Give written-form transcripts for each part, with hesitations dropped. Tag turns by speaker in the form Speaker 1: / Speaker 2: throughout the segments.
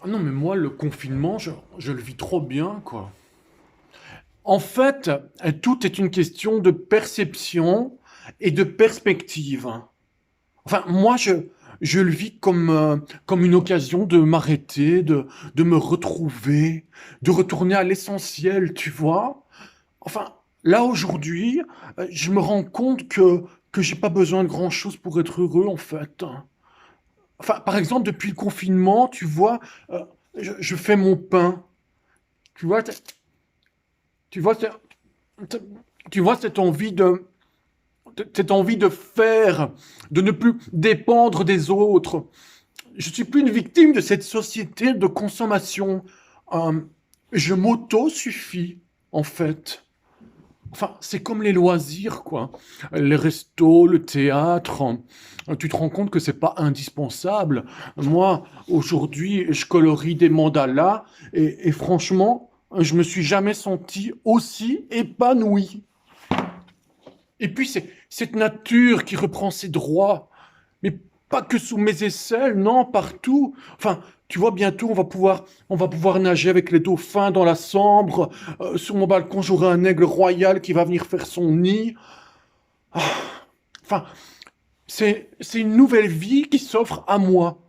Speaker 1: Ah non, mais moi, le confinement, je le vis trop bien, quoi. En fait, tout est une question de perception et de perspective. Enfin, moi, je le vis comme une occasion de m'arrêter, de me retrouver, de retourner à l'essentiel, tu vois. Enfin, là, aujourd'hui, je me rends compte que j'ai pas besoin de grand-chose pour être heureux, en fait. Enfin, par exemple, depuis le confinement, tu vois, euh, je fais mon pain. Tu vois, tu vois, t- tu vois cette envie de faire, de ne plus dépendre des autres. Je suis plus une victime de cette société de consommation. Euh, je m'auto-suffis, en fait. Enfin, c'est comme les loisirs, quoi. Les restos, le théâtre. Tu te rends compte que c'est pas indispensable. Moi, aujourd'hui, je colorie des mandalas et franchement, je me suis jamais senti aussi épanoui. Et puis, c'est cette nature qui reprend ses droits. Mais pas que sous mes aisselles, non, partout. Enfin, tu vois, bientôt, on va pouvoir nager avec les dauphins dans la Sambre. Sur mon balcon, j'aurai un aigle royal qui va venir faire son nid. Enfin, c'est une nouvelle vie qui s'offre à moi.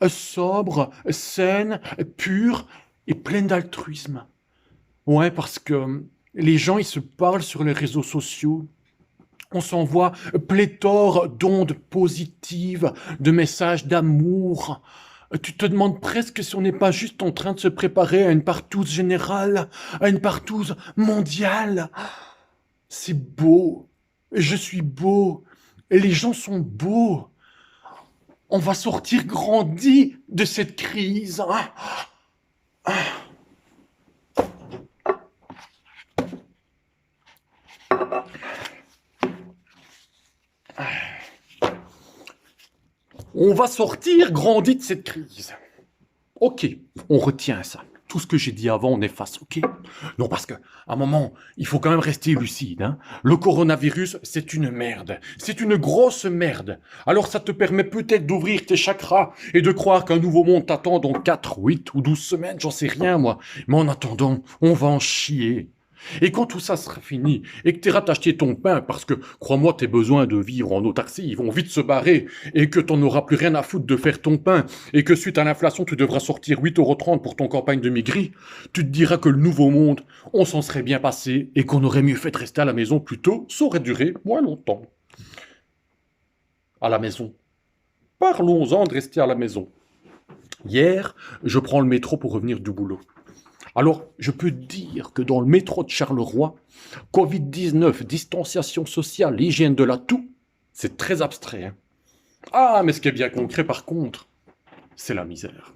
Speaker 1: Sobre, saine, pure et pleine d'altruisme. Ouais, parce que les gens, ils se parlent sur les réseaux sociaux. On s'envoie pléthore d'ondes positives, de messages d'amour. Tu te demandes presque si on n'est pas juste en train de se préparer à une partouze générale, à une partouze mondiale. C'est beau. Je suis beau. Et les gens sont beaux. On va sortir grandi de cette crise. On va sortir grandi de cette crise. Ok, on retient ça. Tout ce que j'ai dit avant, on efface, ok? Non, parce que, à un moment, il faut quand même rester lucide, hein. Le coronavirus, c'est une merde. C'est une grosse merde. Alors ça te permet peut-être d'ouvrir tes chakras et de croire qu'un nouveau monde t'attend dans 4, 8 ou 12 semaines, j'en sais rien, moi. Mais en attendant, on va en chier. Et quand tout ça sera fini, et que tu iras t'acheter ton pain, parce que, crois-moi, tes besoins de vivre en autarcie, ils vont vite se barrer, et que t'en auras plus rien à foutre de faire ton pain, et que suite à l'inflation, tu devras sortir 8,30 € pour ton campagne de migris, tu te diras que le nouveau monde, on s'en serait bien passé, et qu'on aurait mieux fait de rester à la maison plus tôt, ça aurait duré moins longtemps. À la maison. Parlons-en de rester à la maison. Hier, je prends le métro pour revenir du boulot. Alors, je peux dire que dans le métro de Charleroi, Covid-19, distanciation sociale, hygiène de la toux, c'est très abstrait, hein. Ah, mais ce qui est bien concret par contre, c'est la misère.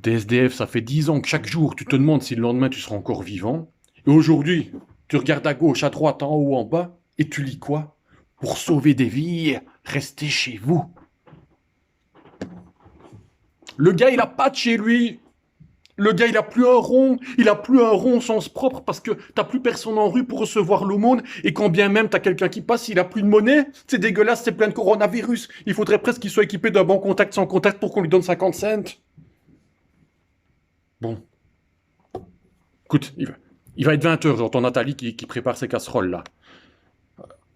Speaker 1: T'es SDF, ça fait 10 ans que chaque jour tu te demandes si le lendemain tu seras encore vivant. Et aujourd'hui, tu regardes à gauche, à droite, en haut, en bas, et tu lis quoi? Pour sauver des vies, restez chez vous. Le gars, il a pas de chez lui. Le gars, il a plus un rond au sens propre parce que t'as plus personne en rue pour recevoir l'aumône et quand bien même t'as quelqu'un qui passe, il a plus de monnaie. C'est dégueulasse, c'est plein de coronavirus. Il faudrait presque qu'il soit équipé d'un bon contact sans contact pour qu'on lui donne 50 cents. Bon, écoute, il va être 20 h, j'entends Nathalie qui prépare ses casseroles là.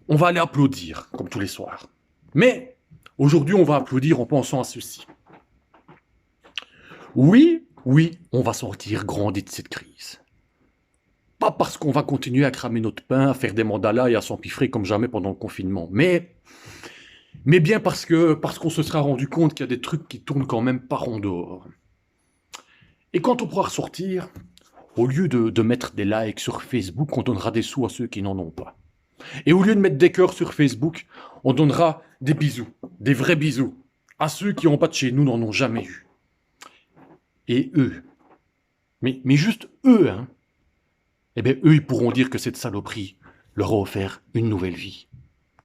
Speaker 1: On va aller applaudir, comme tous les soirs. Mais, aujourd'hui, on va applaudir en pensant à ceci. Oui, oui, on va sortir grandi de cette crise. Pas parce qu'on va continuer à cramer notre pain, à faire des mandalas et à s'empiffrer comme jamais pendant le confinement, mais bien parce qu'on se sera rendu compte qu'il y a des trucs qui tournent quand même pas rond dehors. Et quand on pourra ressortir, au lieu de mettre des likes sur Facebook, on donnera des sous à ceux qui n'en ont pas. Et au lieu de mettre des cœurs sur Facebook, on donnera des bisous, des vrais bisous, à ceux qui n'ont pas de chez nous, n'en ont jamais eu. Et eux, mais juste eux, hein, eh bien eux, ils pourront dire que cette saloperie leur a offert une nouvelle vie.